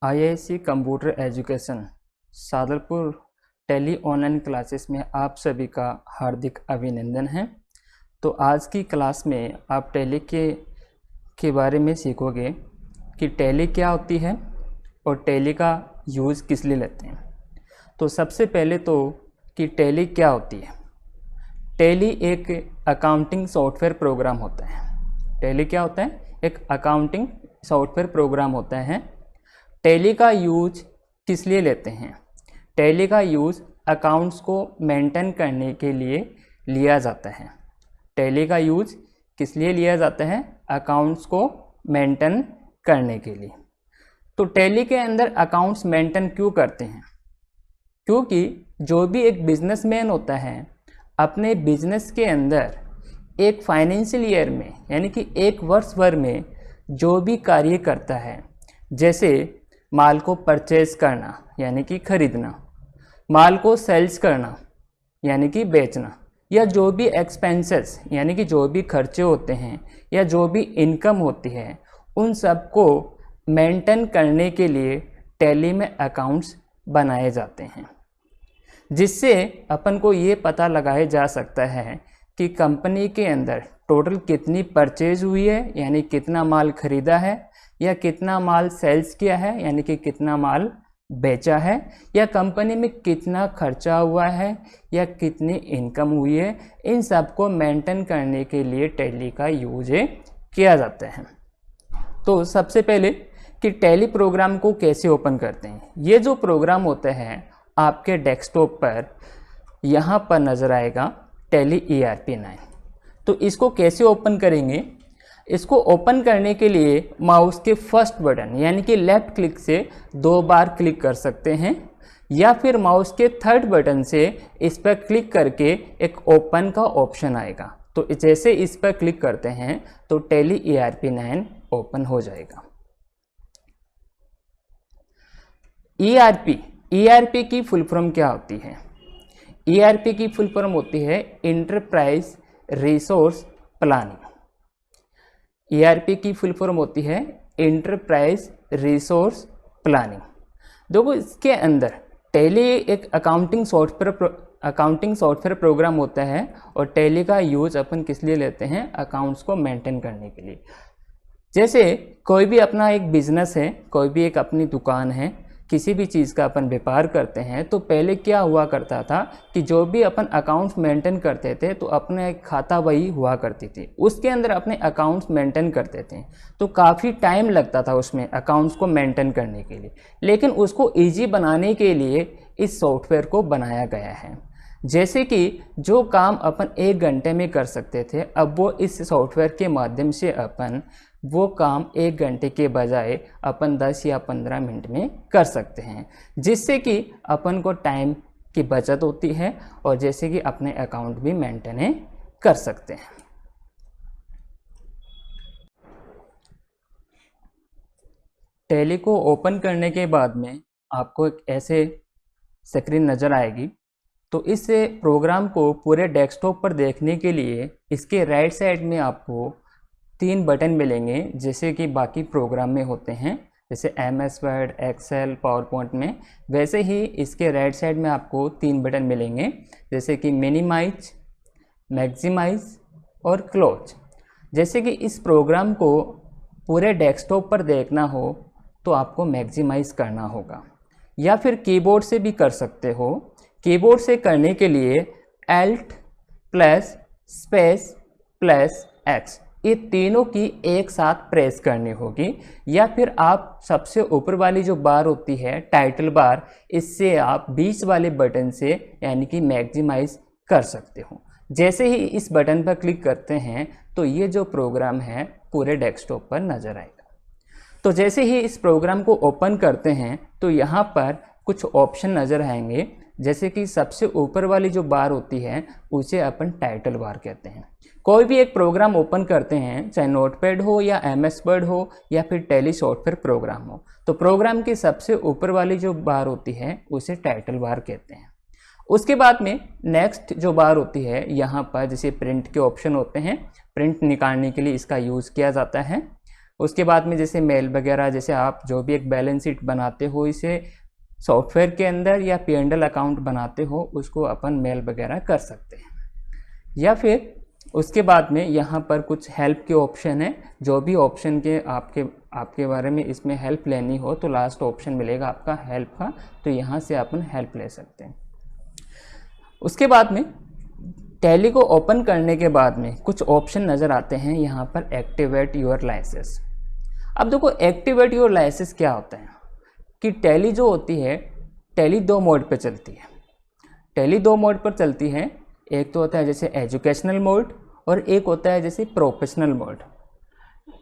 IIC computer education Sadarpur Tally online classes में आप सभी का हार्दिक अभिनंदन है। तो आज की क्लास में आप टेली के बारे में सीखोगे कि टेली क्या होती है और टेली का यूज़ किस लिए लेते हैं। तो सबसे पहले तो कि टेली क्या होती है। टेली एक अकाउंटिंग सॉफ्टवेयर प्रोग्राम होता है। टेली क्या होता है? एक अकाउंटिंग सॉफ्टवेयर प्रोग्राम होता है। टेली का यूज किस लिए लेते हैं? टेली का यूज़ अकाउंट्स को मेंटेन करने के लिए लिया जाता है। टेली का यूज़ किस लिए लिया जाता है? अकाउंट्स को मेंटेन करने के लिए। तो टेली के अंदर अकाउंट्स मेंटेन क्यों करते हैं? क्योंकि जो भी एक बिजनेसमैन होता है अपने बिजनेस के अंदर एक फाइनेंशियल ईयर में यानी कि एक वर्ष भर में जो भी कार्य करता है, जैसे माल को परचेज करना यानी कि खरीदना, माल को सेल्स करना यानी कि बेचना, या जो भी एक्सपेंसेस यानी कि जो भी खर्चे होते हैं या जो भी इनकम होती है, उन सब को मेंटेन करने के लिए टेली में अकाउंट्स बनाए जाते हैं, जिससे अपन को ये पता लगाया जा सकता है कि कंपनी के अंदर टोटल कितनी परचेज हुई है यानी कितना माल खरीदा है, या कितना माल सेल्स किया है यानी कि कितना माल बेचा है, या कंपनी में कितना खर्चा हुआ है या कितनी इनकम हुई है। इन सब को मेंटेन करने के लिए टेली का यूज किया जाता है। तो सबसे पहले कि टेली प्रोग्राम को कैसे ओपन करते हैं। ये जो प्रोग्राम होता है आपके डेस्कटॉप पर यहाँ पर नज़र आएगा टेली ERP9। तो इसको कैसे ओपन करेंगे? इसको ओपन करने के लिए माउस के फर्स्ट बटन यानी कि लेफ़्ट क्लिक से 2 बार क्लिक कर सकते हैं, या फिर माउस के थर्ड बटन से इस पर क्लिक करके एक ओपन का ऑप्शन आएगा। तो जैसे इस पर क्लिक करते हैं तो टेली ERP9 ओपन हो जाएगा। ERP की फुल फॉर्म क्या होती है? ERP की फुल फॉर्म होती है इंटरप्राइज रिसोर्स प्लानिंग। ERP की फुल फॉर्म होती है इंटरप्राइज रिसोर्स प्लानिंग। देखो, इसके अंदर टेली एक अकाउंटिंग सॉफ्टवेयर प्रोग्राम होता है, और टेली का यूज अपन किस लिए लेते हैं? अकाउंट्स को मेंटेन करने के लिए। जैसे कोई भी अपना एक बिजनेस है, कोई भी एक अपनी दुकान है, किसी भी चीज़ का अपन व्यापार करते हैं, तो पहले क्या हुआ करता था कि जो भी अपन अकाउंट्स मेंटेन करते थे तो अपने एक खाता बही हुआ करती थी, उसके अंदर अपने अकाउंट्स मेंटेन करते थे। तो काफ़ी टाइम लगता था उसमें अकाउंट्स को मेंटेन करने के लिए, लेकिन उसको ईजी बनाने के लिए इस सॉफ्टवेयर को बनाया गया है। जैसे कि जो काम अपन 1 घंटे में कर सकते थे, अब वो इस सॉफ्टवेयर के माध्यम से अपन वो काम 1 घंटे के बजाय अपन 10 या 15 मिनट में कर सकते हैं, जिससे कि अपन को टाइम की बचत होती है और जैसे कि अपने अकाउंट भी मेंटेन कर सकते हैं। टेली को ओपन करने के बाद में आपको एक ऐसे स्क्रीन नज़र आएगी। तो इस प्रोग्राम को पूरे डेस्कटॉप पर देखने के लिए इसके राइट साइड में आपको 3 बटन मिलेंगे, जैसे कि बाकी प्रोग्राम में होते हैं, जैसे MS वर्ड, एक्सेल, पावरपॉइंट में। वैसे ही इसके राइट साइड में आपको 3 बटन मिलेंगे, जैसे कि मिनिमाइज, मैक्सिमाइज और क्लोज। जैसे कि इस प्रोग्राम को पूरे डेस्कटॉप पर देखना हो तो आपको मैक्सिमाइज करना होगा, या फिर कीबोर्ड से भी कर सकते हो। कीबोर्ड से करने के लिए Alt+Space+X ये तीनों की एक साथ प्रेस करनी होगी, या फिर आप सबसे ऊपर वाली जो बार होती है टाइटल बार, इससे आप बीच वाले बटन से यानी कि मैक्सिमाइज कर सकते हो। जैसे ही इस बटन पर क्लिक करते हैं तो ये जो प्रोग्राम है पूरे डेस्कटॉप पर नज़र आएगा। तो जैसे ही इस प्रोग्राम को ओपन करते हैं तो यहाँ पर कुछ ऑप्शन नज़र आएंगे, जैसे कि सबसे ऊपर वाली जो बार होती है उसे अपन टाइटल बार कहते हैं। कोई भी एक प्रोग्राम ओपन करते हैं, चाहे नोटपैड हो या MS वर्ड हो या फिर टेली सॉफ्टवेयर प्रोग्राम हो, तो प्रोग्राम की सबसे ऊपर वाली जो बार होती है उसे टाइटल बार कहते हैं। उसके बाद में नेक्स्ट जो बार होती है, यहाँ पर जैसे प्रिंट के ऑप्शन होते हैं, प्रिंट निकालने के लिए इसका यूज़ किया जाता है। उसके बाद में जैसे मेल वगैरह, जैसे आप जो भी एक बैलेंस शीट बनाते हो इसे सॉफ्टवेयर के अंदर या P&L अकाउंट बनाते हो उसको अपन मेल वगैरह कर सकते हैं। या फिर उसके बाद में यहाँ पर कुछ हेल्प के ऑप्शन है, जो भी ऑप्शन के आपके बारे में इसमें हेल्प लेनी हो तो लास्ट ऑप्शन मिलेगा आपका हेल्प का, तो यहाँ से अपन हेल्प ले सकते हैं। उसके बाद में टैली को ओपन करने के बाद में कुछ ऑप्शन नज़र आते हैं यहाँ पर, एक्टिवेट योर लाइसेंस। अब देखो एक्टिवेट योर लाइसेंस क्या होता है कि टैली जो होती है, टैली 2 मोड पर चलती है। टैली 2 मोड पर चलती है, एक तो होता है जैसे एजुकेशनल मोड और एक होता है जैसे प्रोफेशनल मोड।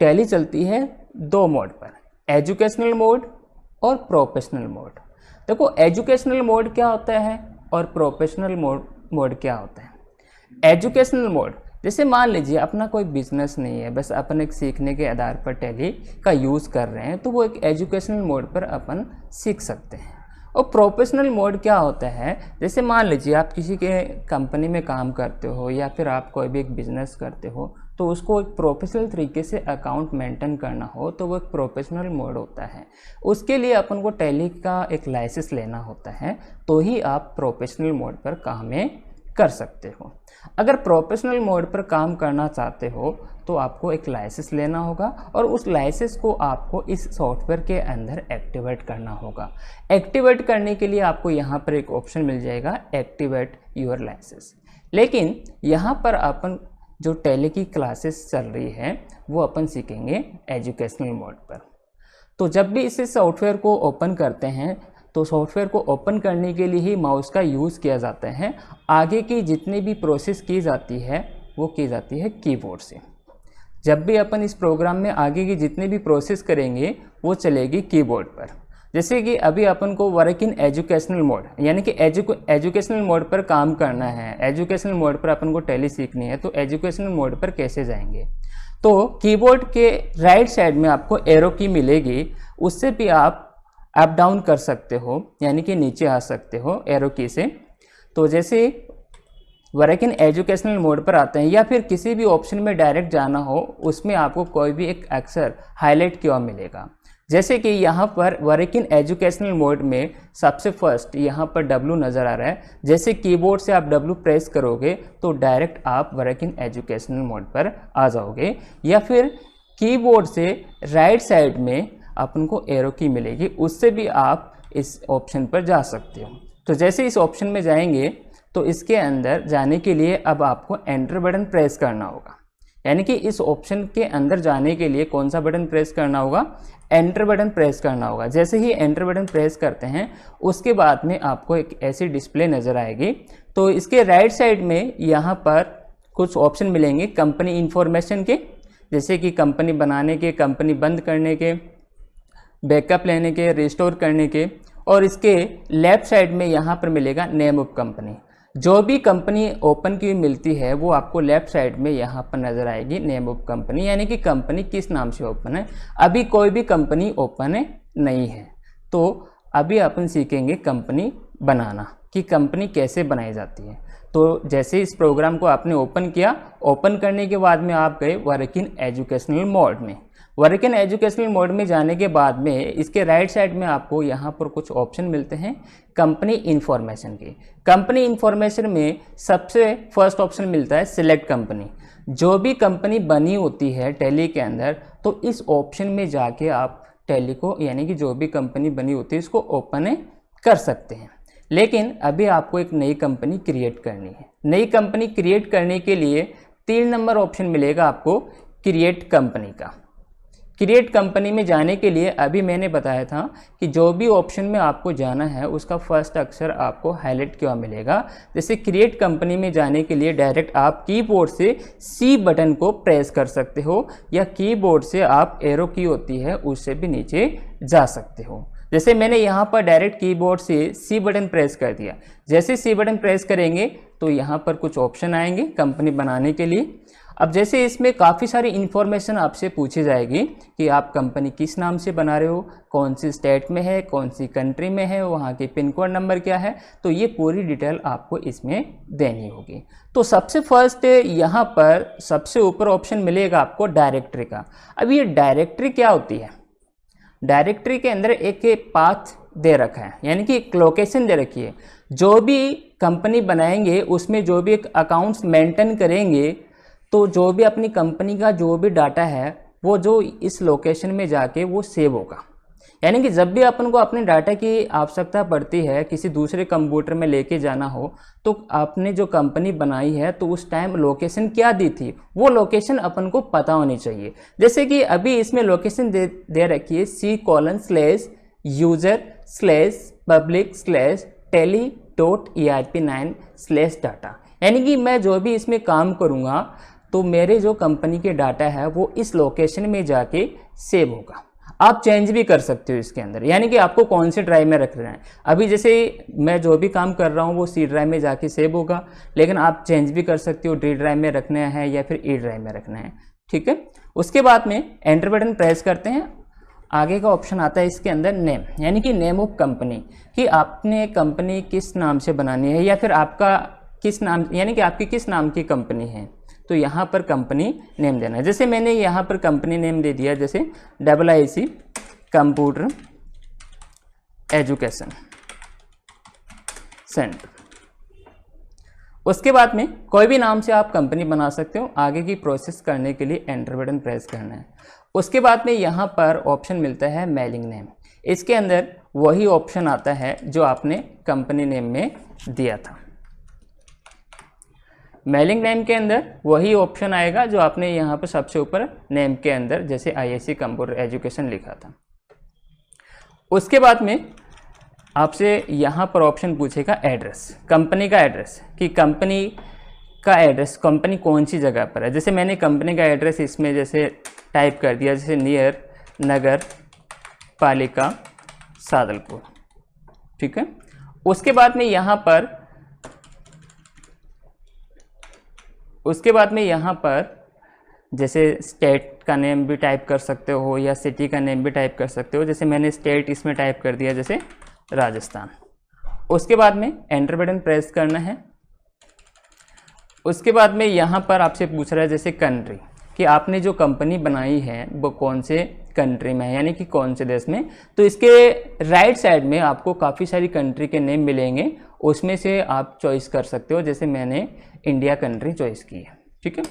टैली चलती है 2 मोड पर, एजुकेशनल मोड और प्रोफेशनल मोड। देखो एजुकेशनल मोड क्या होता है और प्रोफेशनल मोड क्या होता है। एजुकेशनल मोड, जैसे मान लीजिए अपना कोई बिजनेस नहीं है, बस अपन एक सीखने के आधार पर टैली का यूज़ कर रहे हैं, तो वो एक एजुकेशनल मोड पर अपन सीख सकते हैं। और प्रोफेशनल मोड क्या होता है, जैसे मान लीजिए आप किसी के कंपनी में काम करते हो या फिर आप कोई भी एक बिज़नेस करते हो, तो उसको एक प्रोफेशनल तरीके से अकाउंट मेंटेन करना हो तो वो एक प्रोफेशनल मोड होता है। उसके लिए अपन को टैली का एक लाइसेंस लेना होता है, तो ही आप प्रोफेशनल मोड पर काम कर सकते हो। अगर प्रोफेशनल मोड पर काम करना चाहते हो तो आपको एक लाइसेंस लेना होगा और उस लाइसेंस को आपको इस सॉफ्टवेयर के अंदर एक्टिवेट करना होगा। एक्टिवेट करने के लिए आपको यहाँ पर एक ऑप्शन मिल जाएगा, एक्टिवेट योर लाइसेंस। लेकिन यहाँ पर अपन जो टैली की क्लासेस चल रही है वो अपन सीखेंगे एजुकेशनल मोड पर। तो जब भी इस सॉफ्टवेयर को ओपन करते हैं तो सॉफ्टवेयर को ओपन करने के लिए ही माउस का यूज़ किया जाता है। आगे की जितनी भी प्रोसेस की जाती है वो की जाती है कीबोर्ड से। जब भी अपन इस प्रोग्राम में आगे की जितनी भी प्रोसेस करेंगे वो चलेगी कीबोर्ड पर। जैसे कि अभी अपन को वर्क इन एजुकेशनल मोड यानी कि एजुकेशनल मोड पर काम करना है, एजुकेशनल मोड पर अपन को टैली सीखनी है, तो एजुकेशनल मोड पर कैसे जाएंगे। तो कीबोर्ड के राइट साइड में आपको एरो की मिलेगी, उससे भी आप अप डाउन कर सकते हो यानी कि नीचे आ सकते हो एरो की से। तो जैसे वर्क इन एजुकेशनल मोड पर आते हैं या फिर किसी भी ऑप्शन में डायरेक्ट जाना हो, उसमें आपको कोई भी एक अक्षर हाईलाइट किया मिलेगा। जैसे कि यहाँ पर वर्क इन एजुकेशनल मोड में सबसे फर्स्ट यहाँ पर W नज़र आ रहा है। जैसे कीबोर्ड से आप W प्रेस करोगे तो डायरेक्ट आप वर्क इन एजुकेशनल मोड पर आ जाओगे, या फिर कीबोर्ड से राइट साइड में अपन को एरो की मिलेगी, उससे भी आप इस ऑप्शन पर जा सकते हो। तो जैसे इस ऑप्शन में जाएंगे तो इसके अंदर जाने के लिए अब आपको एंटर बटन प्रेस करना होगा। यानी कि इस ऑप्शन के अंदर जाने के लिए कौन सा बटन प्रेस करना होगा, एंटर बटन प्रेस करना होगा। जैसे ही एंटर बटन प्रेस करते हैं उसके बाद में आपको एक ऐसी डिस्प्ले नज़र आएगी। तो इसके राइट साइड में यहाँ पर कुछ ऑप्शन मिलेंगे कंपनी इन्फॉर्मेशन के, जैसे कि कंपनी बनाने के, कंपनी बंद करने के, बैकअप लेने के, रिस्टोर करने के। और इसके लेफ्ट साइड में यहाँ पर मिलेगा नेम ऑफ कंपनी। जो भी कंपनी ओपन की मिलती है वो आपको लेफ्ट साइड में यहाँ पर नज़र आएगी, नेम ऑफ कंपनी, यानी कि कंपनी किस नाम से ओपन है। अभी कोई भी कंपनी ओपन नहीं है, तो अभी अपन सीखेंगे कंपनी बनाना कि कंपनी कैसे बनाई जाती है। तो जैसे इस प्रोग्राम को आपने ओपन किया, ओपन करने के बाद में आप गए वर्क इन एजुकेशनल मोड में। वर्क इन एजुकेशनल मोड में जाने के बाद में इसके राइट साइड में आपको यहाँ पर कुछ ऑप्शन मिलते हैं कंपनी इन्फॉर्मेशन के। कंपनी इन्फॉर्मेशन में सबसे फर्स्ट ऑप्शन मिलता है सिलेक्ट कंपनी। जो भी कंपनी बनी होती है टैली के अंदर, तो इस ऑप्शन में जाके आप टैली को यानी कि जो भी कंपनी बनी होती है इसको ओपन कर सकते हैं। लेकिन अभी आपको एक नई कंपनी क्रिएट करनी है। नई कंपनी क्रिएट करने के लिए 3 नंबर ऑप्शन मिलेगा आपको क्रिएट कंपनी का। क्रिएट कंपनी में जाने के लिए अभी मैंने बताया था कि जो भी ऑप्शन में आपको जाना है उसका फर्स्ट अक्षर आपको हाईलाइट किया मिलेगा। जैसे क्रिएट कंपनी में जाने के लिए डायरेक्ट आप कीबोर्ड से सी बटन को प्रेस कर सकते हो, या कीबोर्ड से आप एरो की होती है उससे भी नीचे जा सकते हो। जैसे मैंने यहाँ पर डायरेक्ट कीबोर्ड से सी बटन प्रेस कर दिया। जैसे सी बटन प्रेस करेंगे तो यहाँ पर कुछ ऑप्शन आएंगे कंपनी बनाने के लिए। अब जैसे इसमें काफ़ी सारी इन्फॉर्मेशन आपसे पूछी जाएगी कि आप कंपनी किस नाम से बना रहे हो, कौन सी स्टेट में है, कौन सी कंट्री में है, वहाँ की पिन कोड नंबर क्या है, तो ये पूरी डिटेल आपको इसमें देनी होगी। तो सबसे फर्स्ट यहाँ पर सबसे ऊपर ऑप्शन मिलेगा आपको डायरेक्टरी का। अब ये डायरेक्टरी क्या होती है? डायरेक्टरी के अंदर एक पाथ दे रखा है, यानी कि एक लोकेशन दे रखी है। जो भी कंपनी बनाएंगे उसमें जो भी एक अकाउंट्स मेंटेन करेंगे, तो जो भी अपनी कंपनी का जो भी डाटा है वो जो इस लोकेशन में जाके वो सेव होगा। यानी कि जब भी अपन को अपने डाटा की आवश्यकता पड़ती है, किसी दूसरे कंप्यूटर में लेके जाना हो, तो आपने जो कंपनी बनाई है तो उस टाइम लोकेशन क्या दी थी, वो लोकेशन अपन को पता होनी चाहिए। जैसे कि अभी इसमें लोकेशन दे रखी है c:/user/public/tele.erp9/data। यानी कि मैं जो भी इसमें काम करूँगा तो मेरे जो कंपनी के डाटा है वो इस लोकेशन में जाके सेव होगा। आप चेंज भी कर सकते हो इसके अंदर, यानी कि आपको कौन से ड्राइव में रखना है। अभी जैसे मैं जो भी काम कर रहा हूँ वो सी ड्राइव में जाके सेव होगा, लेकिन आप चेंज भी कर सकते हो, डी ड्राइव में रखना है या फिर ई ड्राइव में रखना है। ठीक है, उसके बाद में एंटर बटन प्रेस करते हैं। आगे का ऑप्शन आता है इसके अंदर नेम, यानी कि नेम ऑफ कंपनी, कि आपने कंपनी किस नाम से बनानी है या फिर आपका किस नाम, यानी कि आपकी किस नाम की कंपनी है, तो यहाँ पर कंपनी नेम देना है। जैसे मैंने यहाँ पर कंपनी नेम दे दिया, जैसे IIC कंप्यूटर एजुकेशन सेंटर। उसके बाद में कोई भी नाम से आप कंपनी बना सकते हो। आगे की प्रोसेस करने के लिए एंटर बटन प्रेस करना है। उसके बाद में यहाँ पर ऑप्शन मिलता है मेलिंग नेम। इसके अंदर वही ऑप्शन आता है जो आपने कंपनी नेम में दिया था। मेलिंग नेम के अंदर वही ऑप्शन आएगा जो आपने यहाँ पर सबसे ऊपर नेम के अंदर जैसे IIC कंप्यूटर एजुकेशन लिखा था। उसके बाद में आपसे यहाँ पर ऑप्शन पूछेगा एड्रेस, कंपनी का एड्रेस, कि कंपनी का एड्रेस कंपनी कौन सी जगह पर है। जैसे मैंने कंपनी का एड्रेस इसमें जैसे टाइप कर दिया, जैसे नियर नगर पालिका सादलपुर। ठीक है, उसके बाद में यहाँ पर जैसे स्टेट का नेम भी टाइप कर सकते हो या सिटी का नेम भी टाइप कर सकते हो। जैसे मैंने स्टेट इसमें टाइप कर दिया, जैसे राजस्थान। उसके बाद में एंटर बटन प्रेस करना है। उसके बाद में यहाँ पर आपसे पूछ रहा है जैसे कंट्री, कि आपने जो कंपनी बनाई है वो कौन से कंट्री में है, यानी कि कौन से देश में। तो इसके राइट साइड में आपको काफ़ी सारी कंट्री के नेम मिलेंगे, उसमें से आप चॉइस कर सकते हो। जैसे मैंने इंडिया कंट्री चॉइस की है। ठीक है,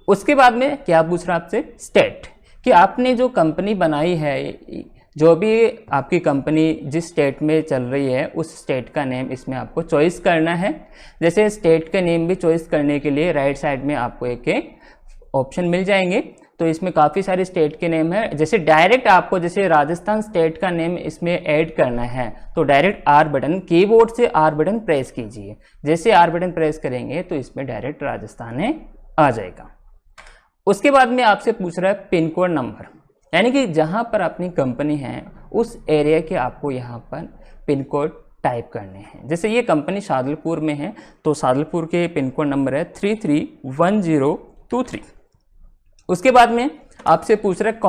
उसके बाद में क्या पूछ रहा है आपसे, स्टेट, कि आपने जो कंपनी बनाई है, जो भी आपकी कंपनी जिस स्टेट में चल रही है उस स्टेट का नेम इसमें आपको चॉइस करना है। जैसे स्टेट का नेम भी चॉइस करने के लिए राइट साइड में आपको एक ऑप्शन मिल जाएंगे। तो इसमें काफ़ी सारे स्टेट के नेम है। जैसे डायरेक्ट आपको जैसे राजस्थान स्टेट का नेम इसमें ऐड करना है तो डायरेक्ट R बटन, कीबोर्ड से R बटन प्रेस कीजिए। जैसे R बटन प्रेस करेंगे तो इसमें डायरेक्ट राजस्थान आ जाएगा। उसके बाद में आपसे पूछ रहा है पिन कोड नंबर, यानी कि जहाँ पर अपनी कंपनी है उस एरिया के आपको यहाँ पर पिन कोड टाइप करने हैं। जैसे ये कंपनी सादलपुर में है तो सादलपुर के पिन कोड नंबर है 331023। उसके बाद में आपसे पूछ रहा है,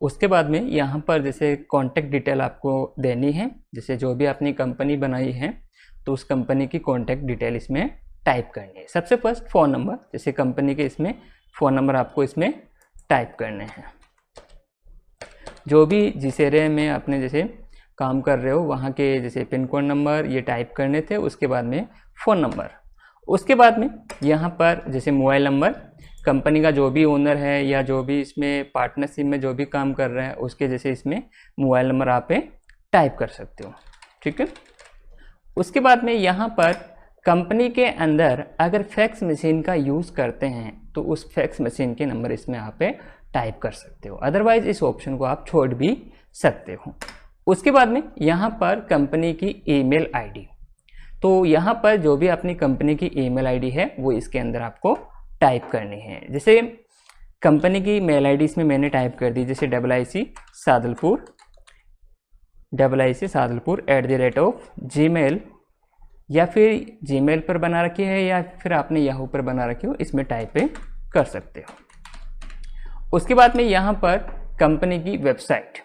उसके बाद में यहाँ पर जैसे कॉन्टैक्ट डिटेल आपको देनी है। जैसे जो भी आपने कंपनी बनाई है तो उस कंपनी की कॉन्टैक्ट डिटेल इसमें टाइप करनी है। सबसे फर्स्ट फ़ोन नंबर, जैसे कंपनी के इसमें फ़ोन नंबर आपको इसमें टाइप करने हैं। जो भी जिस एरिया में आपने जैसे काम कर रहे हो वहाँ के जैसे पिन कोड नंबर ये टाइप करने थे। उसके बाद में फ़ोन नंबर। उसके बाद में यहाँ पर जैसे मोबाइल नंबर, कंपनी का जो भी ओनर है या जो भी इसमें पार्टनरशिप में जो भी काम कर रहे हैं उसके जैसे इसमें मोबाइल नंबर आप टाइप कर सकते हो। ठीक है, उसके बाद में यहाँ पर कंपनी के अंदर अगर फैक्स मशीन का यूज़ करते हैं तो उस फैक्स मशीन के नंबर इसमें आप टाइप कर सकते हो, अदरवाइज इस ऑप्शन को आप छोड़ भी सकते हो। उसके बाद में यहाँ पर कंपनी की ईमेल आईडी, तो यहाँ पर जो भी अपनी कंपनी की ईमेल आईडी है वो इसके अंदर आपको टाइप करनी है। जैसे कंपनी की मेल आईडी इसमें मैंने टाइप कर दी, जैसे IIC सादलपुर @gmail.com। या फिर जीमेल पर बना रखी है या फिर आपने याहू पर बना रखी हो, इसमें टाइप कर सकते हो। उसके बाद में यहाँ पर कंपनी की वेबसाइट,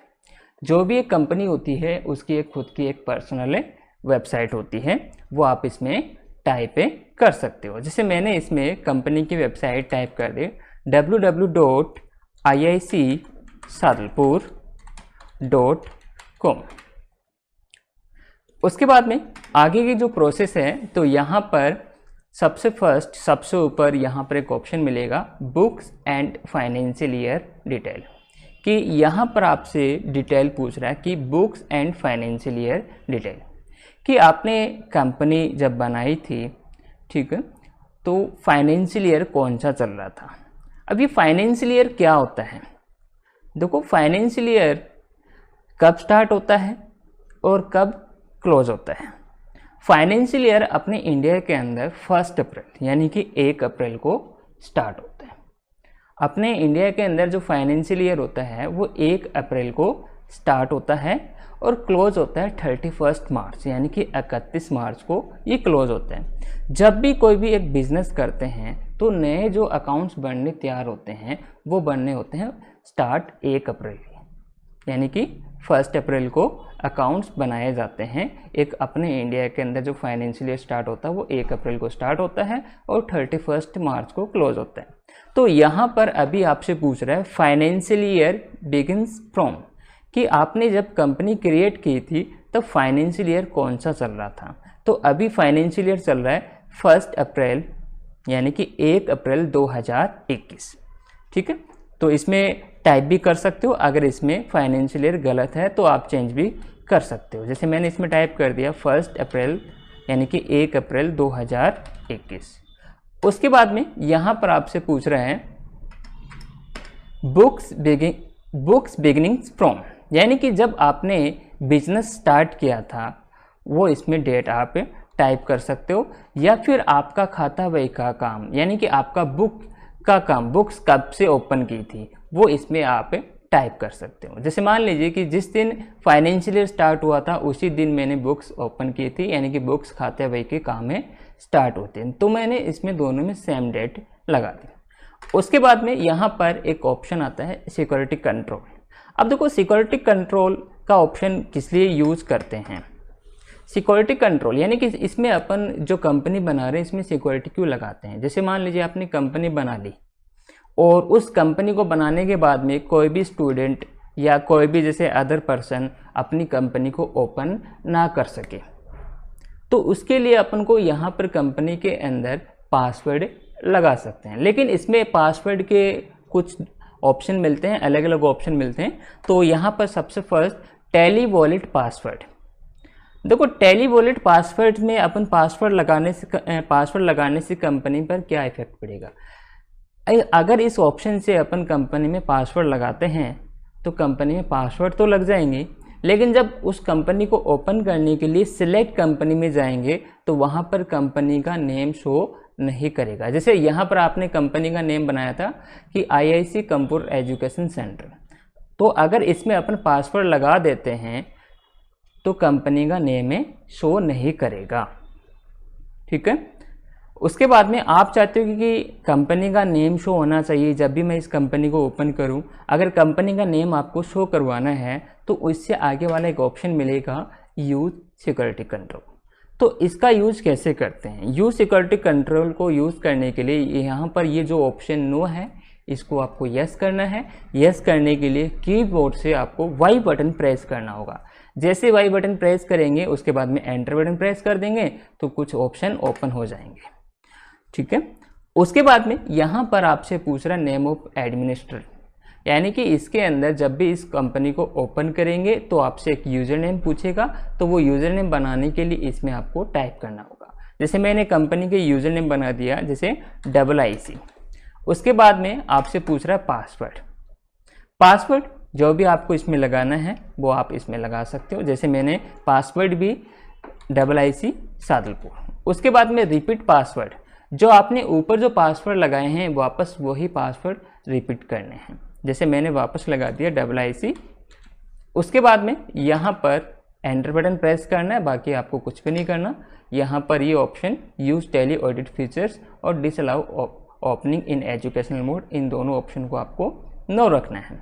जो भी एक कंपनी होती है उसकी एक खुद की एक पर्सनल वेबसाइट होती है, वो आप इसमें टाइप कर सकते हो। जैसे मैंने इसमें कंपनी की वेबसाइट टाइप कर दी www.iicsadalpur.com। उसके बाद में आगे की जो प्रोसेस है, तो यहाँ पर सबसे ऊपर यहाँ पर एक ऑप्शन मिलेगा books and financial year detail, कि यहाँ पर आपसे डिटेल पूछ रहा है कि books and financial year detail, कि आपने कंपनी जब बनाई थी, ठीक है, तो फाइनेंशियल ईयर कौन सा चल रहा था। अब ये फाइनेंशियल ईयर क्या होता है, देखो फाइनेंशियल ईयर कब स्टार्ट होता है और कब क्लोज होता है। फाइनेंशियल ईयर अपने इंडिया के अंदर 1 अप्रैल यानी कि 1 अप्रैल को स्टार्ट होता है। अपने इंडिया के अंदर जो फाइनेंशियल ईयर होता है वो 1 अप्रैल को स्टार्ट होता है और क्लोज होता है 31 मार्च यानी कि 31 मार्च को ये क्लोज होता है। जब भी कोई भी एक बिजनेस करते हैं तो नए जो अकाउंट्स बनने तैयार होते हैं वो बनने होते हैं स्टार्ट 1 अप्रैल यानी कि 1 अप्रैल को अकाउंट्स बनाए जाते हैं। एक अपने इंडिया के अंदर जो फाइनेंशियल ईयर स्टार्ट होता है वो 1 अप्रैल को स्टार्ट होता है और 31 मार्च को क्लोज होता है। तो यहाँ पर अभी आपसे पूछ रहा है फाइनेंशियल ईयर बिगिंस फ्रॉम, कि आपने जब कंपनी क्रिएट की थी तब फाइनेंशियल ईयर कौन सा चल रहा था। तो अभी फाइनेंशियल ईयर चल रहा है 1 अप्रैल यानी कि 1 अप्रैल 2021, ठीक है। तो इसमें टाइप भी कर सकते हो, अगर इसमें फाइनेंशियल ईयर गलत है तो आप चेंज भी कर सकते हो। जैसे मैंने इसमें टाइप कर दिया 1 अप्रैल यानी कि 1 अप्रैल 2021। उसके बाद में यहाँ पर आपसे पूछ रहे हैं बुक्स बिगिनिंग फ्रॉम, यानी कि जब आपने बिजनेस स्टार्ट किया था वो इसमें डेट आप टाइप कर सकते हो, या फिर आपका खाता बही का काम यानी कि आपका बुक का काम, बुक्स कब से ओपन की थी वो इसमें आप टाइप कर सकते हो। जैसे मान लीजिए कि जिस दिन फाइनेंशियल ईयर स्टार्ट हुआ था उसी दिन मैंने बुक्स ओपन की थी, यानी कि बुक्स खाते बही के काम में स्टार्ट होते हैं, तो मैंने इसमें दोनों में सेम डेट लगा दी। उसके बाद में यहाँ पर एक ऑप्शन आता है सिक्योरिटी कंट्रोल। अब देखो सिक्योरिटी कंट्रोल का ऑप्शन किस लिए यूज़ करते हैं। सिक्योरिटी कंट्रोल यानी कि इसमें अपन जो कंपनी बना रहे हैं इसमें सिक्योरिटी क्यों लगाते हैं। जैसे मान लीजिए आपने कंपनी बना ली और उस कंपनी को बनाने के बाद में कोई भी स्टूडेंट या कोई भी जैसे अदर पर्सन अपनी कंपनी को ओपन ना कर सके, तो उसके लिए अपन को यहाँ पर कंपनी के अंदर पासवर्ड लगा सकते हैं। लेकिन इसमें पासवर्ड के कुछ ऑप्शन मिलते हैं, अलग अलग ऑप्शन मिलते हैं। तो यहाँ पर सबसे फर्स्ट टैली वॉलेट पासवर्ड। देखो टैली वॉलेट पासवर्ड में अपन पासवर्ड लगाने से कंपनी पर क्या इफेक्ट पड़ेगा। अगर इस ऑप्शन से अपन कंपनी में पासवर्ड लगाते हैं तो कंपनी में पासवर्ड तो लग जाएंगे, लेकिन जब उस कंपनी को ओपन करने के लिए सिलेक्ट कंपनी में जाएंगे तो वहाँ पर कंपनी का नेम शो नहीं करेगा। जैसे यहाँ पर आपने कंपनी का नेम बनाया था कि IIC कंप्यूटर एजुकेशन सेंटर, तो अगर इसमें अपन पासवर्ड लगा देते हैं तो कंपनी का नेम शो नहीं करेगा, ठीक है। उसके बाद में आप चाहते हो कि कंपनी का नेम शो होना चाहिए जब भी मैं इस कंपनी को ओपन करूं। अगर कंपनी का नेम आपको शो करवाना है तो उससे आगे वाला एक ऑप्शन मिलेगा यूज सिक्योरिटी कंट्रोल। तो इसका यूज कैसे करते हैं। यूज सिक्योरिटी कंट्रोल को यूज़ करने के लिए यहाँ पर ये जो ऑप्शन नो है इसको आपको यस करना है। यस करने के लिए कीबोर्ड से आपको वाई बटन प्रेस करना होगा। जैसे वाई बटन प्रेस करेंगे उसके बाद में एंटर बटन प्रेस कर देंगे तो कुछ ऑप्शन ओपन हो जाएंगे, ठीक है। उसके बाद में यहाँ पर आपसे पूछ रहा नेम ऑफ एडमिनिस्ट्रेटर, यानी कि इसके अंदर जब भी इस कंपनी को ओपन करेंगे तो आपसे एक यूज़र नेम पूछेगा, तो वो यूज़र नेम बनाने के लिए इसमें आपको टाइप करना होगा। जैसे मैंने कंपनी के यूज़र नेम बना दिया जैसे IIC। उसके बाद में आपसे पूछ रहा है पासवर्ड जो भी आपको इसमें लगाना है वो आप इसमें लगा सकते हो। जैसे मैंने पासवर्ड भी IIC सादलपुर। उसके बाद में रिपीट पासवर्ड, जो आपने ऊपर जो पासवर्ड लगाए हैं वापस वही पासवर्ड रिपीट करने हैं। जैसे मैंने वापस लगा दिया IIC। उसके बाद में यहाँ पर एंटर बटन प्रेस करना है, बाकी आपको कुछ भी नहीं करना। यहाँ पर ये option use Tally audit features और disallow opening in educational mode, इन दोनों ऑप्शन को आपको नो रखना है।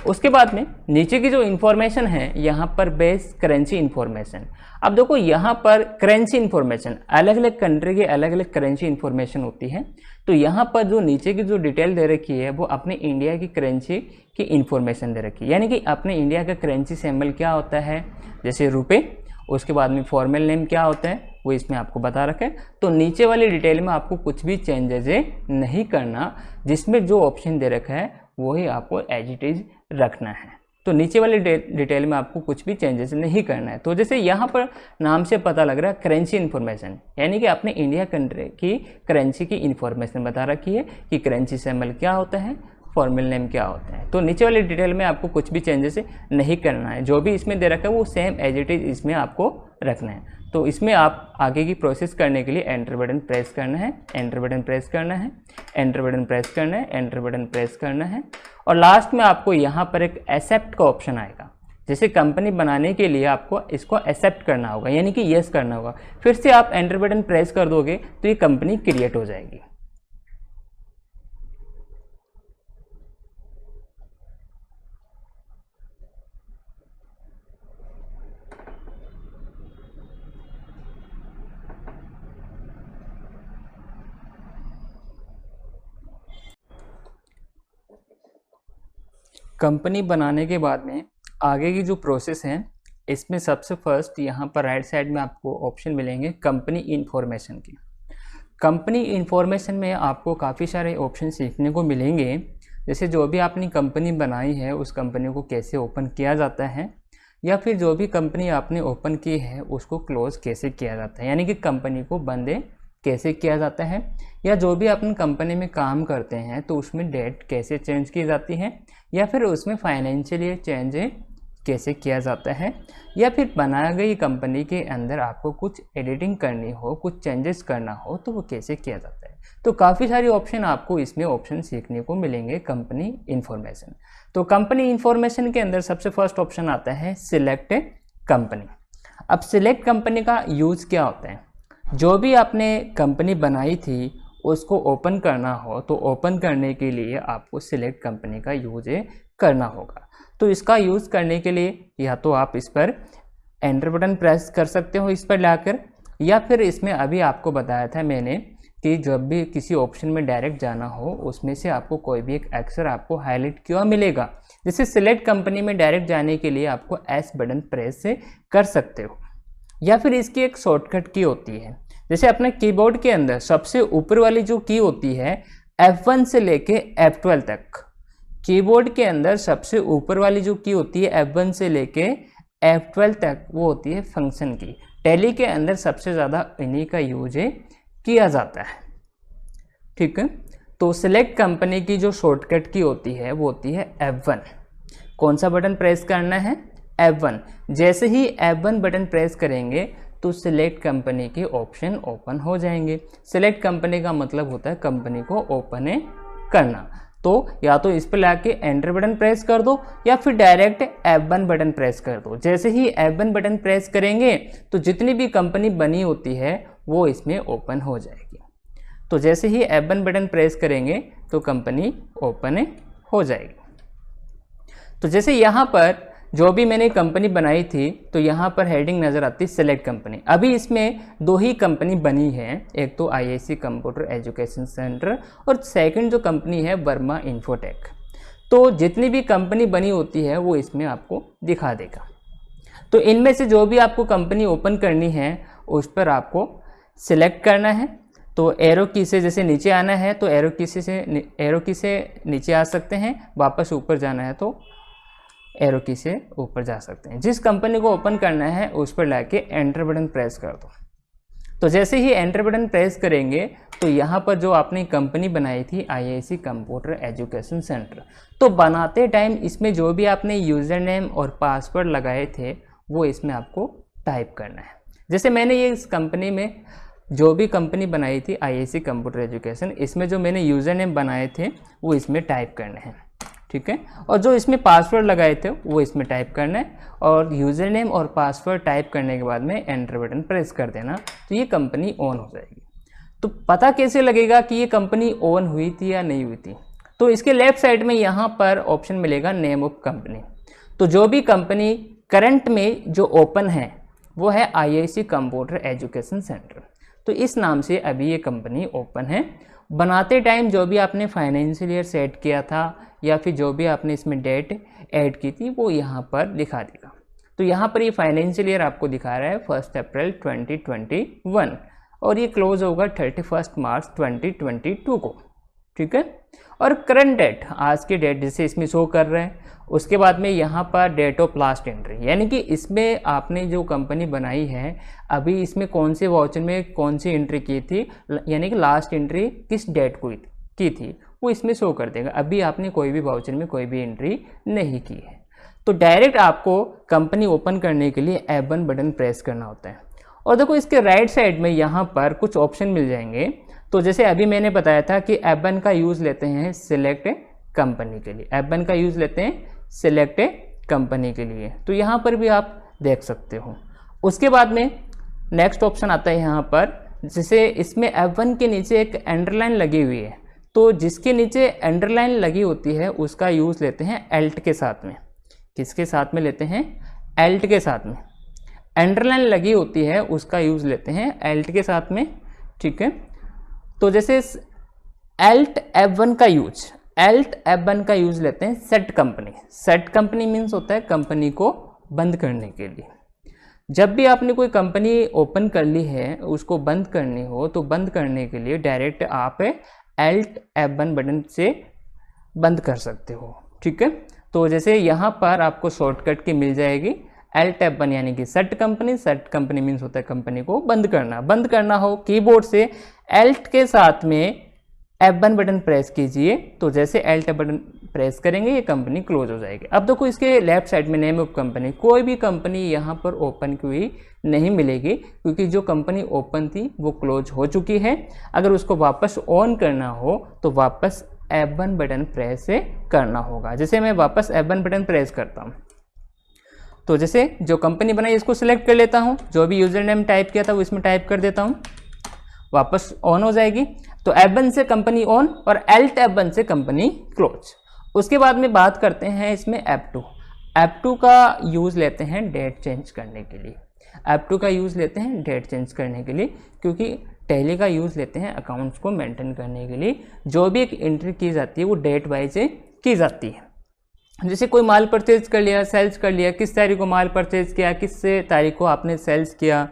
उसके बाद में नीचे की जो इन्फॉर्मेशन है यहाँ पर बेस करेंसी इन्फॉर्मेशन। अब देखो यहाँ पर करेंसी इन्फॉर्मेशन, अलग अलग कंट्री के अलग अलग करेंसी इन्फॉर्मेशन होती है। तो यहाँ पर जो नीचे की जो डिटेल दे रखी है वो अपने इंडिया की करेंसी की इन्फॉर्मेशन दे रखी है, यानी कि अपने इंडिया का करेंसी सिंबल क्या होता है, जैसे रुपए, उसके बाद में फॉर्मल नेम क्या होता है वो इसमें आपको बता रखा है। तो नीचे वाली डिटेल में आपको कुछ भी चेंजेस नहीं करना, जिसमें जो ऑप्शन दे रखा है वही आपको एज इट इज रखना है। तो नीचे वाली डिटेल में आपको कुछ भी चेंजेस नहीं करना है। तो जैसे यहाँ पर नाम से पता लग रहा है करेंसी इन्फॉर्मेशन, यानी कि अपने इंडिया कंट्री की करेंसी की इन्फॉर्मेशन बता रखी है कि करेंसी सिंबल क्या होता है, फॉर्मल नेम क्या होता है। तो नीचे वाली डिटेल में आपको कुछ भी चेंजेस नहीं करना है, जो भी इसमें दे रखा है वो सेम एज इट इज इसमें आपको रखना है। तो इसमें आप आगे की प्रोसेस करने के लिए एंटर बटन प्रेस करना है, एंटर बटन प्रेस करना है, एंटर बटन प्रेस करना है, एंटर बटन प्रेस करना है, और लास्ट में आपको यहाँ पर एक एक्सेप्ट का ऑप्शन आएगा। जैसे कंपनी बनाने के लिए आपको इसको एक्सेप्ट करना होगा, यानी कि यस करना होगा। फिर से आप एंटर बटन प्रेस कर दोगे तो ये कंपनी क्रिएट हो जाएगी। कंपनी बनाने के बाद में आगे की जो प्रोसेस है, इसमें सबसे फर्स्ट यहाँ पर राइट साइड में आपको ऑप्शन मिलेंगे कंपनी इन्फॉर्मेशन की। कंपनी इन्फॉर्मेशन में आपको काफ़ी सारे ऑप्शन सीखने को मिलेंगे, जैसे जो भी आपने कंपनी बनाई है उस कंपनी को कैसे ओपन किया जाता है, या फिर जो भी कंपनी आपने ओपन की है उसको क्लोज़ कैसे किया जाता है, यानी कि कंपनी को बंद कैसे किया जाता है, या जो भी अपन कंपनी में काम करते हैं तो उसमें डेट कैसे चेंज की जाती है, या फिर उसमें फाइनेंशियल चेंज कैसे किया जाता है, या फिर बनाई गई कंपनी के अंदर आपको कुछ एडिटिंग करनी हो, कुछ चेंजेस करना हो तो वो कैसे किया जाता है। तो काफ़ी सारे ऑप्शन आपको इसमें ऑप्शन सीखने को मिलेंगे कंपनी इन्फॉर्मेशन। तो कंपनी इन्फॉर्मेशन के अंदर सबसे फर्स्ट ऑप्शन आता है सिलेक्ट कंपनी। अब सिलेक्ट कंपनी का यूज़ क्या होता है, जो भी आपने कंपनी बनाई थी उसको ओपन करना हो तो ओपन करने के लिए आपको सिलेक्ट कंपनी का यूज करना होगा। तो इसका यूज़ करने के लिए या तो आप इस पर एंटर बटन प्रेस कर सकते हो इस पर लाकर, या फिर इसमें अभी आपको बताया था मैंने कि जब भी किसी ऑप्शन में डायरेक्ट जाना हो उसमें से आपको कोई भी एक अक्षर आपको हाईलाइट किया मिलेगा। जैसे सिलेक्ट कंपनी में डायरेक्ट जाने के लिए आपको एस बटन प्रेस कर सकते हो, या फिर इसकी एक शॉर्टकट की होती है। जैसे अपने कीबोर्ड के अंदर सबसे ऊपर वाली जो की होती है F1 से लेके F12 तक, कीबोर्ड के अंदर सबसे ऊपर वाली जो की होती है F1 से लेके F12 तक वो होती है फंक्शन की। टैली के अंदर सबसे ज़्यादा इन्हीं का यूज किया जाता है, ठीक है। तो सिलेक्ट कंपनी की जो शॉर्टकट की होती है वो होती है F1। कौन सा बटन प्रेस करना है, F1। जैसे ही F1 बटन प्रेस करेंगे तो सिलेक्ट कंपनी के ऑप्शन ओपन हो जाएंगे। सिलेक्ट कंपनी का मतलब होता है कंपनी को ओपन करना। तो या तो इस पर लाके एंटर बटन प्रेस कर दो या फिर डायरेक्ट F1 बटन प्रेस कर दो। जैसे ही F1 बटन प्रेस करेंगे तो जितनी भी कंपनी बनी होती है वो इसमें ओपन हो जाएगी। तो जैसे ही F1 बटन प्रेस करेंगे तो कंपनी ओपन हो जाएगी। तो जैसे यहाँ पर जो भी मैंने कंपनी बनाई थी तो यहाँ पर हेडिंग नज़र आती है सिलेक्ट कंपनी। अभी इसमें दो ही कंपनी बनी है, एक तो IIC कंप्यूटर एजुकेशन सेंटर और सेकंड जो कंपनी है वर्मा इन्फोटेक। तो जितनी भी कंपनी बनी होती है वो इसमें आपको दिखा देगा। तो इनमें से जो भी आपको कंपनी ओपन करनी है उस पर आपको सिलेक्ट करना है। तो एरो की से जैसे नीचे आना है तो एरो की से नीचे आ सकते हैं, वापस ऊपर जाना है तो एरो की से ऊपर जा सकते हैं। जिस कंपनी को ओपन करना है उस पर लाके एंटर बटन प्रेस कर दो। तो जैसे ही एंटर बटन प्रेस करेंगे तो यहाँ पर जो आपने कंपनी बनाई थी IIC कंप्यूटर एजुकेशन सेंटर, तो बनाते टाइम इसमें जो भी आपने यूज़र नेम और पासवर्ड लगाए थे वो इसमें आपको टाइप करना है। जैसे मैंने ये इस कंपनी में जो भी कंपनी बनाई थी IIC कंप्यूटर एजुकेशन, इसमें जो मैंने यूज़र नेम बनाए थे वो इसमें टाइप करने हैं, ठीक है। और जो इसमें पासवर्ड लगाए थे वो इसमें टाइप करना है, और यूज़र नेम और पासवर्ड टाइप करने के बाद में एंटर बटन प्रेस कर देना, तो ये कंपनी ऑन हो जाएगी। तो पता कैसे लगेगा कि ये कंपनी ऑन हुई थी या नहीं हुई थी? तो इसके लेफ्ट साइड में यहाँ पर ऑप्शन मिलेगा नेम ऑफ कंपनी। तो जो भी कंपनी करंट में जो ओपन है वो है IIC कंप्यूटर एजुकेशन सेंटर, तो इस नाम से अभी ये कंपनी ओपन है। बनाते टाइम जो भी आपने फाइनेंशियल ईयर सेट किया था या फिर जो भी आपने इसमें डेट ऐड की थी वो यहाँ पर दिखा देगा। तो यहाँ पर ये फाइनेंशियल ईयर आपको दिखा रहा है 1 अप्रैल 2021, और ये क्लोज होगा 31 मार्च 2022 को, ठीक है। और करंट डेट, आज की डेट जिसे इसमें शो कर रहे हैं, उसके बाद में यहाँ पर डेट ऑफ लास्ट एंट्री, यानी कि इसमें आपने जो कंपनी बनाई है अभी इसमें कौन से वाउचर में कौन सी एंट्री की थी, यानी कि लास्ट एंट्री किस डेट को की थी वो इसमें शो कर देगा। अभी आपने कोई भी वाउचर में कोई भी एंट्री नहीं की है। तो डायरेक्ट आपको कंपनी ओपन करने के लिए F1 बटन प्रेस करना होता है। और देखो इसके राइट साइड में यहाँ पर कुछ ऑप्शन मिल जाएंगे। तो जैसे अभी मैंने बताया था कि F1 का यूज़ लेते हैं सिलेक्ट कंपनी के लिए, F1 का यूज़ लेते हैं सिलेक्ट कंपनी के लिए, तो यहाँ पर भी आप देख सकते हो। उसके बाद में नेक्स्ट ऑप्शन आता है यहाँ पर, जैसे इसमें F1 के नीचे एक अंडरलाइन लगी हुई है, तो जिसके नीचे अंडरलाइन लगी होती है उसका यूज़ लेते हैं एल्ट के साथ में। किसके साथ में लेते हैं? एल्ट के साथ में। अंडरलाइन लगी होती है उसका यूज़ लेते हैं एल्ट के साथ में, ठीक है। तो जैसे एल्ट F1 का यूज, एल्ट F1 का यूज़ लेते हैं set company. Set company means होता है कंपनी को बंद करने के लिए। जब भी आपने कोई कंपनी ओपन कर ली है उसको बंद करनी हो तो बंद करने के लिए डायरेक्ट आप एल्ट F1 बटन से बंद कर सकते हो, ठीक है। तो जैसे यहाँ पर आपको शॉर्टकट की मिल जाएगी एल्ट F1, यानी कि set company. Set company means होता है कंपनी को बंद करना। बंद करना हो कीबोर्ड से एल्ट के साथ में F1 बटन प्रेस कीजिए, तो जैसे एल्ट बटन प्रेस करेंगे ये कंपनी क्लोज हो जाएगी। अब देखो इसके लेफ्ट साइड में नेम ऑफ कंपनी, कोई भी कंपनी यहाँ पर ओपन की हुई नहीं मिलेगी, क्योंकि जो कंपनी ओपन थी वो क्लोज हो चुकी है। अगर उसको वापस ऑन करना हो तो वापस F1 बटन प्रेस से करना होगा। जैसे मैं वापस F1 बटन प्रेस करता हूँ, तो जैसे जो कंपनी बनाई इसको सिलेक्ट कर लेता हूँ, जो भी यूजर नेम टाइप किया था वो इसमें टाइप कर देता हूँ, वापस ऑन हो जाएगी। तो F1 से कंपनी ऑन और एल्ट F1 से कंपनी क्लोज। उसके बाद में बात करते हैं इसमें F2। F2 का यूज़ लेते हैं डेट चेंज करने के लिए। F2 का यूज़ लेते हैं डेट चेंज करने के लिए, क्योंकि टैली का यूज़ लेते हैं अकाउंट्स को मेंटेन करने के लिए। जो भी एक एंट्री की जाती है वो डेट वाइज की जाती है। जैसे कोई माल परचेज कर लिया, सेल्स कर लिया, किस तारीख को माल परचेज किया, किस तारीख को आपने सेल्स किया,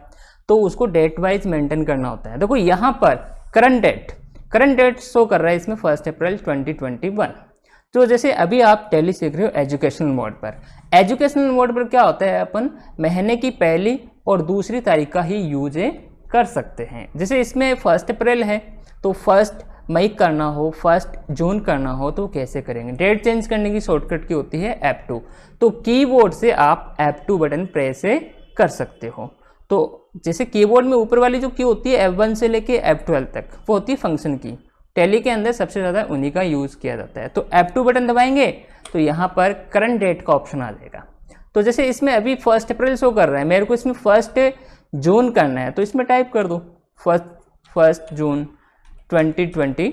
तो उसको डेट वाइज मेंटेन करना होता है। देखो यहाँ पर करंट डेट शो कर रहा है इसमें 1 अप्रैल 2021। तो जैसे अभी आप टैली सीख रहे हो एजुकेशनल मोड पर। एजुकेशनल मोड पर क्या होता है, अपन महीने की पहली और दूसरी तारीख का ही यूज कर सकते हैं। जैसे इसमें 1 अप्रैल है तो 1 मई करना हो, 1 जून करना हो तो कैसे करेंगे? डेट चेंज करने की शॉर्टकट की होती है F2। तो कीबोर्ड से आप F2 बटन प्रेस कर सकते हो। तो जैसे कीबोर्ड में ऊपर वाली जो की होती है F1 से लेके F12 तक, वो होती है फंक्शन की। टैली के अंदर सबसे ज़्यादा उन्हीं का यूज़ किया जाता है। तो F2 बटन दबाएंगे तो यहाँ पर करंट डेट का ऑप्शन आ जाएगा। तो जैसे इसमें अभी 1 अप्रैल शो कर रहा है, मेरे को इसमें 1 जून करना है, तो इसमें टाइप कर दो 1 जून 2021,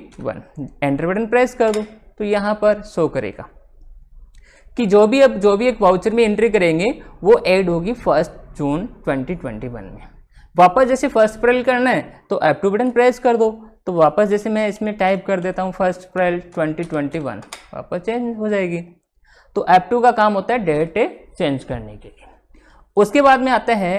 एंटर बटन प्रेस कर दो, तो यहाँ पर शो करेगा कि जो भी एक वाउचर में एंट्री करेंगे वो ऐड होगी 1 जून 2021 में। वापस जैसे 1 अप्रैल करना है तो F2 बटन प्रेस कर दो, तो वापस जैसे मैं इसमें टाइप कर देता हूँ 1 अप्रैल 2021, वापस चेंज हो जाएगी। तो F2 का काम होता है डेट चेंज करने के लिए। उसके बाद में आता है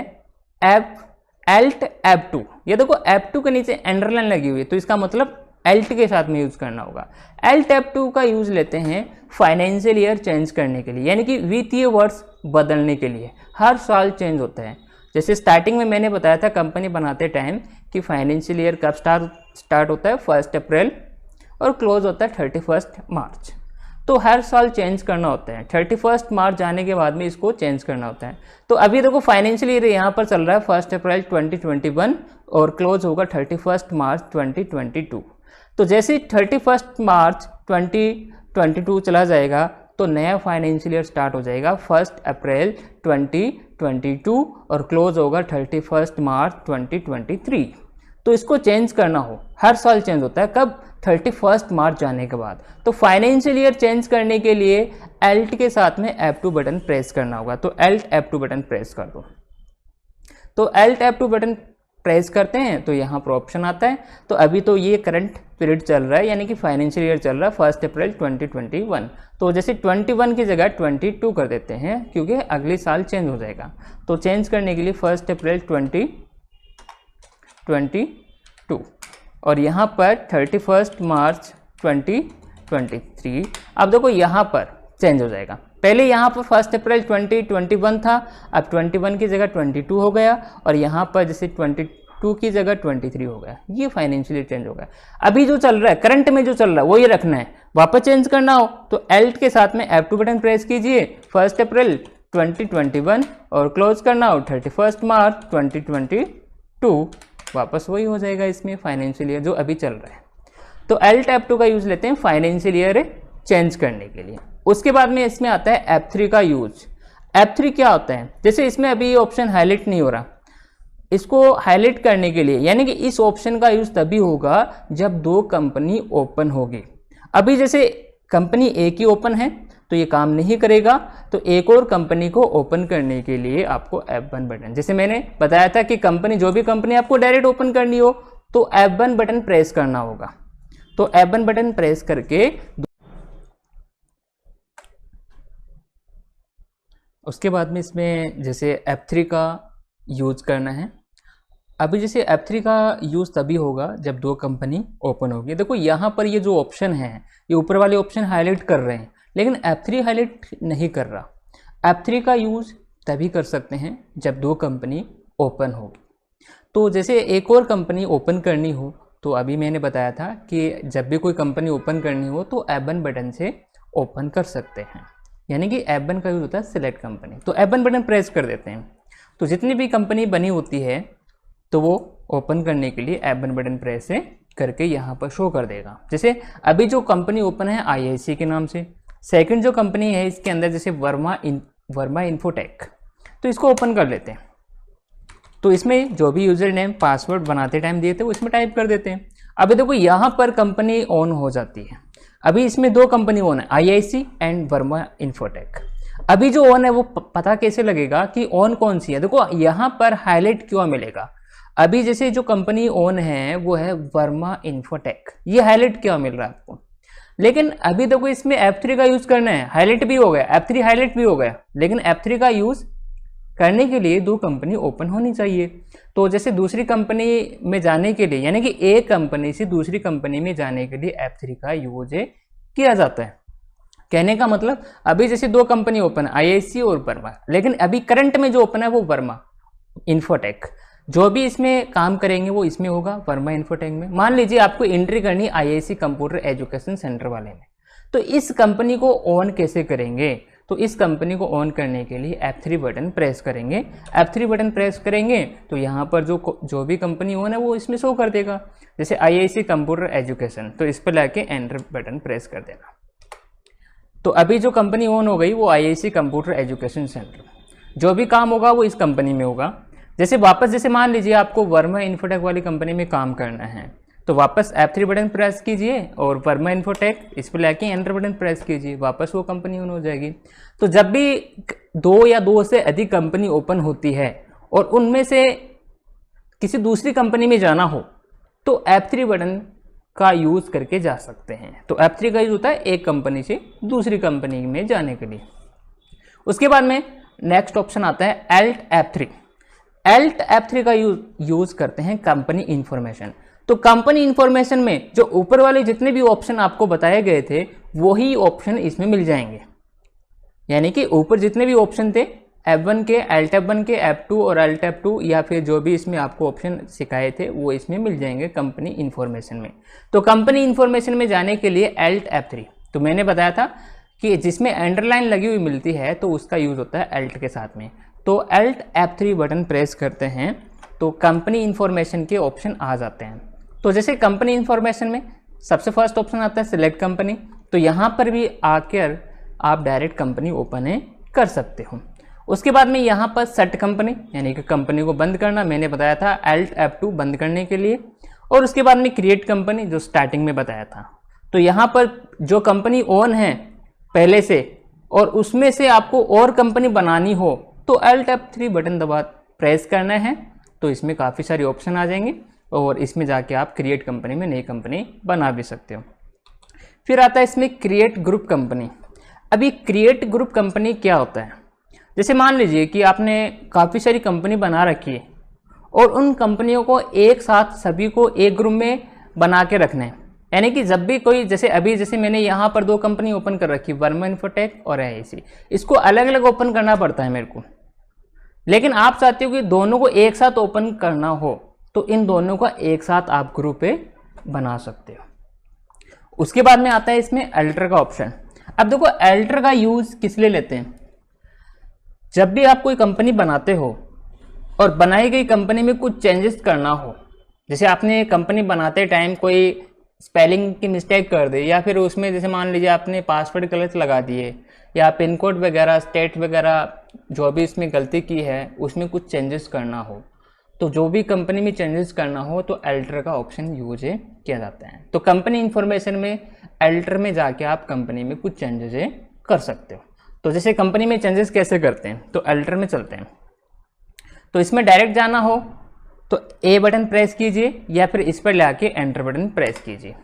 एल्ट F2। ये देखो F2 के नीचे अंडरलाइन लगी हुई है, तो इसका मतलब एल्ट के साथ में यूज़ करना होगा। एल्ट F2 का यूज़ लेते हैं फाइनेंशियल ईयर चेंज करने के लिए, यानी कि वित्तीय वर्ष बदलने के लिए। हर साल चेंज होता है। जैसे स्टार्टिंग में मैंने बताया था कंपनी बनाते टाइम कि फाइनेंशियल ईयर कब स्टार्ट होता है 1 अप्रैल और क्लोज होता है 31 मार्च। तो हर साल चेंज करना होता है। 31 मार्च जाने के बाद में इसको चेंज करना होता है। तो अभी देखो फाइनेंशियल ईयर यहाँ पर चल रहा है 1 अप्रैल 2021 और क्लोज होगा 31 मार्च 2022। तो जैसे 31 मार्च 22 चला जाएगा तो नया फाइनेंशियल ईयर स्टार्ट हो जाएगा 1 अप्रैल 2022 और क्लोज होगा 31 मार्च 2023। तो इसको चेंज करना हो, हर साल चेंज होता है, कब? 31 मार्च जाने के बाद। तो फाइनेंशियल ईयर चेंज करने के लिए Alt के साथ में F2 बटन प्रेस करना होगा। तो Alt F2 बटन प्रेस कर दो। तो Alt F2 बटन प्रेस करते हैं तो यहाँ पर ऑप्शन आता है। तो अभी तो ये करंट पीरियड चल रहा है, यानी कि फाइनेंशियल ईयर चल रहा है 1 अप्रैल 2021। तो जैसे 21 की जगह 22 कर देते हैं, क्योंकि अगले साल चेंज हो जाएगा। तो चेंज करने के लिए 1 अप्रैल 2022 और यहाँ पर 31 मार्च 2023। अब देखो यहाँ पर चेंज हो जाएगा। पहले यहाँ पर 1 अप्रैल 2021 था, अब 21 की जगह 22 हो गया और यहाँ पर जैसे 22 की जगह 23 हो गया। ये फाइनेंशियल चेंज हो गया। अभी जो चल रहा है, करंट में जो चल रहा है वो ये रखना है। वापस चेंज करना हो तो Alt के साथ में F2 बटन प्रेस कीजिए 1 अप्रैल 2021 और क्लोज करना हो 31 मार्च 2022। वापस वही हो जाएगा इसमें फाइनेंशियल ईयर जो अभी चल रहा है। तो Alt F2 का यूज़ लेते हैं फाइनेंशियल ईयर चेंज करने के लिए। उसके बाद में इसमें आता है F3 का यूज। F3 क्या होता है? जैसे इसमें अभी ये ऑप्शन हाईलाइट नहीं हो रहा, इसको हाईलाइट करने के लिए, यानी कि इस ऑप्शन का यूज तभी होगा जब दो कंपनी ओपन होगी। अभी जैसे कंपनी एक ही ओपन है तो ये काम नहीं करेगा। तो एक और कंपनी को ओपन करने के लिए आपको F1 बटन, जैसे मैंने बताया था कि कंपनी, जो भी कंपनी आपको डायरेक्ट ओपन करनी हो तो F1 बटन प्रेस करना होगा। तो F1 बटन प्रेस करके उसके बाद में इसमें जैसे F3 का यूज करना है। अभी जैसे F3 का यूज़ तभी होगा जब दो कंपनी ओपन होगी। देखो यहाँ पर ये जो ऑप्शन है, ये ऊपर वाले ऑप्शन हाईलाइट कर रहे हैं, लेकिन F3 हाईलाइट नहीं कर रहा। F3 का यूज़ तभी कर सकते हैं जब दो कंपनी ओपन होगी। तो जैसे एक और कंपनी ओपन करनी हो तो अभी मैंने बताया था कि जब भी कोई कंपनी ओपन करनी हो तो F1 बटन से ओपन कर सकते हैं, यानी कि F1 का यूज़ होता है सिलेक्ट कंपनी। तो F1 बटन प्रेस कर देते हैं तो जितनी भी कंपनी बनी होती है तो वो ओपन करने के लिए F1 बटन प्रेस से करके यहाँ पर शो कर देगा। जैसे अभी जो कंपनी ओपन है IIC के नाम से, सेकंड जो कंपनी है इसके अंदर जैसे वर्मा इन्फोटेक, तो इसको ओपन कर लेते हैं। तो इसमें जो भी यूजर नेम पासवर्ड बनाते टाइम दिए थे वो इसमें टाइप कर देते हैं। अभी देखो यहाँ पर कंपनी ऑन हो जाती है। अभी इसमें दो कंपनी ऑन है, IIC एंड वर्मा इन्फोटेक। अभी जो ऑन है वो पता कैसे लगेगा कि ऑन कौन सी है? देखो यहाँ पर हाईलाइट क्यों मिलेगा? अभी जैसे जो कंपनी ऑन है वो है वर्मा इन्फोटेक, ये हाईलाइट क्यों मिल रहा है आपको? लेकिन अभी देखो इसमें F3 का यूज करना है, हाईलाइट भी हो गया, F3 हाईलाइट भी हो गया, लेकिन F3 का यूज करने के लिए दो कंपनी ओपन होनी चाहिए। तो जैसे दूसरी कंपनी में जाने के लिए, यानी कि एक कंपनी से दूसरी कंपनी में जाने के लिए F3 का यूज किया जाता है। कहने का मतलब अभी जैसे दो कंपनी ओपन है, IIC और वर्मा, लेकिन अभी करंट में जो ओपन है वो वर्मा इन्फोटेक। जो भी इसमें काम करेंगे वो इसमें होगा, वर्मा इन्फोटेक में। मान लीजिए आपको एंट्री करनी IIC कंप्यूटर एजुकेशन सेंटर वाले में, तो इस कंपनी को ऑन कैसे करेंगे? तो इस कंपनी को ऑन करने के लिए F3 बटन प्रेस करेंगे। F3 बटन प्रेस करेंगे तो यहाँ पर जो भी कंपनी ऑन है वो इसमें शो कर देगा। जैसे IIC कंप्यूटर एजुकेशन, तो इस पर लाके एंटर बटन प्रेस कर देना। तो अभी जो कंपनी ऑन हो गई वो IIC कंप्यूटर एजुकेशन सेंटर, जो भी काम होगा वो इस कंपनी में होगा। जैसे वापस जैसे मान लीजिए आपको वर्मा इन्फोटेक वाली कंपनी में काम करना है तो वापस F3 बटन प्रेस कीजिए और वर्मा इन्फोटेक इस पर लाके एंटर बटन प्रेस कीजिए, वापस वो कंपनी ऑन हो जाएगी। तो जब भी दो या दो से अधिक कंपनी ओपन होती है और उनमें से किसी दूसरी कंपनी में जाना हो तो F3 बटन का यूज़ करके जा सकते हैं। तो F3 का यूज होता है एक कंपनी से दूसरी कंपनी में जाने के लिए। उसके बाद में नेक्स्ट ऑप्शन आता है Alt F3। Alt F3 का यूज करते हैं कंपनी इंफॉर्मेशन। तो कंपनी इंफॉर्मेशन में जो ऊपर वाले जितने भी ऑप्शन आपको बताए गए थे वही ऑप्शन इसमें मिल जाएंगे, यानी कि ऊपर जितने भी ऑप्शन थे F1 के, Alt F1 के, F2 और Alt F2 या फिर जो भी इसमें आपको ऑप्शन सिखाए थे वो इसमें मिल जाएंगे कंपनी इंफॉर्मेशन में। तो कंपनी इंफॉर्मेशन में जाने के लिए Alt F3, तो मैंने बताया था कि जिसमें अंडरलाइन लगी हुई मिलती है तो उसका यूज़ होता है Alt के साथ में। तो Alt F3 बटन प्रेस करते हैं तो कंपनी इंफॉर्मेशन के ऑप्शन आ जाते हैं। तो जैसे कंपनी इंफॉर्मेशन में सबसे फर्स्ट ऑप्शन आता है सिलेक्ट कंपनी, तो यहाँ पर भी आकर आप डायरेक्ट कंपनी ओपन कर सकते हो। उसके बाद में यहाँ पर सेट कंपनी, यानी कि कंपनी को बंद करना, मैंने बताया था Alt F2 बंद करने के लिए। और उसके बाद में क्रिएट कंपनी, जो स्टार्टिंग में बताया था। तो यहाँ पर जो कंपनी ओन है पहले से और उसमें से आपको और कंपनी बनानी हो तो Alt F3 बटन दबा प्रेस करना है, तो इसमें काफ़ी सारे ऑप्शन आ जाएंगे और इसमें जाके आप क्रिएट कंपनी में नई कंपनी बना भी सकते हो। फिर आता है इसमें क्रिएट ग्रुप कंपनी। अभी क्रिएट ग्रुप कंपनी क्या होता है, जैसे मान लीजिए कि आपने काफ़ी सारी कंपनी बना रखी है और उन कंपनियों को एक साथ सभी को एक ग्रुप में बना के रखना है। यानी कि जब भी कोई, जैसे मैंने यहाँ पर 2 कंपनी ओपन कर रखी, वर्मा इन्फोटेक और AIC, इसको अलग अलग ओपन करना पड़ता है मेरे को। लेकिन आप चाहते हो कि दोनों को एक साथ ओपन करना हो तो इन दोनों का एक साथ आप ग्रुप बना सकते हो। उसके बाद में आता है इसमें अल्टर का ऑप्शन। अब देखो अल्टर का यूज किस लिए लेते हैं, जब भी आप कोई कंपनी बनाते हो और बनाई गई कंपनी में कुछ चेंजेस करना हो, जैसे आपने कंपनी बनाते टाइम कोई स्पेलिंग की मिस्टेक कर दी, या फिर उसमें जैसे मान लीजिए आपने पासवर्ड गलत लगा दिए या पिन कोड वगैरह, स्टेट वगैरह जो भी इसमें गलती की है उसमें कुछ चेंजेस करना हो, तो जो भी कंपनी में चेंजेस करना हो तो अल्टर का ऑप्शन यूज किया जाता है। तो कंपनी इंफॉर्मेशन में अल्टर में जाके आप कंपनी में कुछ चेंजेस कर सकते हो। तो जैसे कंपनी में चेंजेस कैसे करते हैं, तो अल्टर में चलते हैं। तो इसमें डायरेक्ट जाना हो तो ए बटन प्रेस कीजिए या फिर इस पर लाके एंटर बटन प्रेस कीजिए।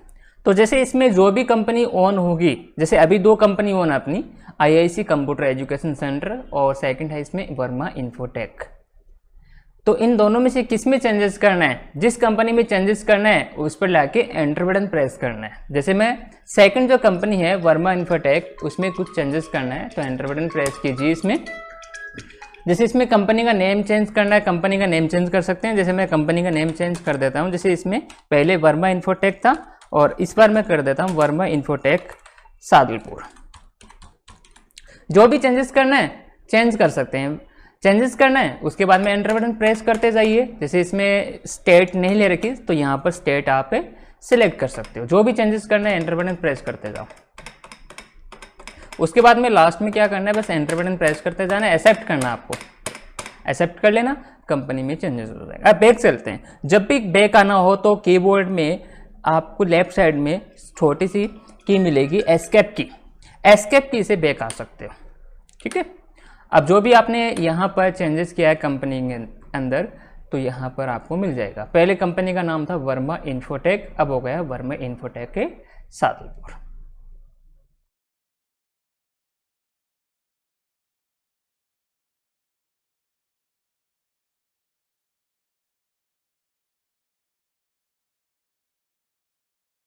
तो जैसे इसमें जो भी कंपनी ऑन होगी, जैसे अभी 2 कंपनी ऑन है अपनी, IIC कंप्यूटर एजुकेशन सेंटर और सेकंड है इसमें वर्मा इन्फोटेक। तो इन दोनों में से किस में चेंजेस करना है, जिस कंपनी में चेंजेस करना है उस पर लाके एंटर बटन प्रेस करना है। जैसे मैं सेकंड जो कंपनी है वर्मा इन्फोटेक, उसमें कुछ चेंजेस करना है तो एंटर बटन प्रेस कीजिए इसमें। जैसे इसमें कंपनी का नेम चेंज करना है, कंपनी का नेम चेंज कर सकते हैं। जैसे मैं कंपनी का नेम चेंज कर देता हूं, जैसे इसमें पहले वर्मा इन्फोटेक था और इस बार मैं कर देता हूं वर्मा इन्फोटेक सादुलपुर। जो भी चेंजेस करना है चेंज कर सकते हैं, चेंजेस करना है उसके बाद में एंटर बटन प्रेस करते जाइए। जैसे इसमें स्टेट नहीं ले रखी तो यहाँ पर स्टेट आप सिलेक्ट कर सकते हो। जो भी चेंजेस करना है एंटर बटन प्रेस करते जाओ। उसके बाद में लास्ट में क्या करना है, बस एंटर बटन प्रेस करते जाना है, एक्सेप्ट करना आपको, एक्सेप्ट कर लेना, कंपनी में चेंजेस हो जाएगा। अब बैक चलते हैं। जब भी बैक आना हो तो कीबोर्ड में आपको लेफ्ट साइड में छोटी सी की मिलेगी एस्केप की, एस्केप की से बैक आ सकते हो। ठीक है, अब जो भी आपने यहाँ पर चेंजेस किया है कंपनी के अंदर तो यहाँ पर आपको मिल जाएगा। पहले कंपनी का नाम था वर्मा इन्फोटेक, अब हो गया वर्मा इन्फोटेक के सादुलपुर।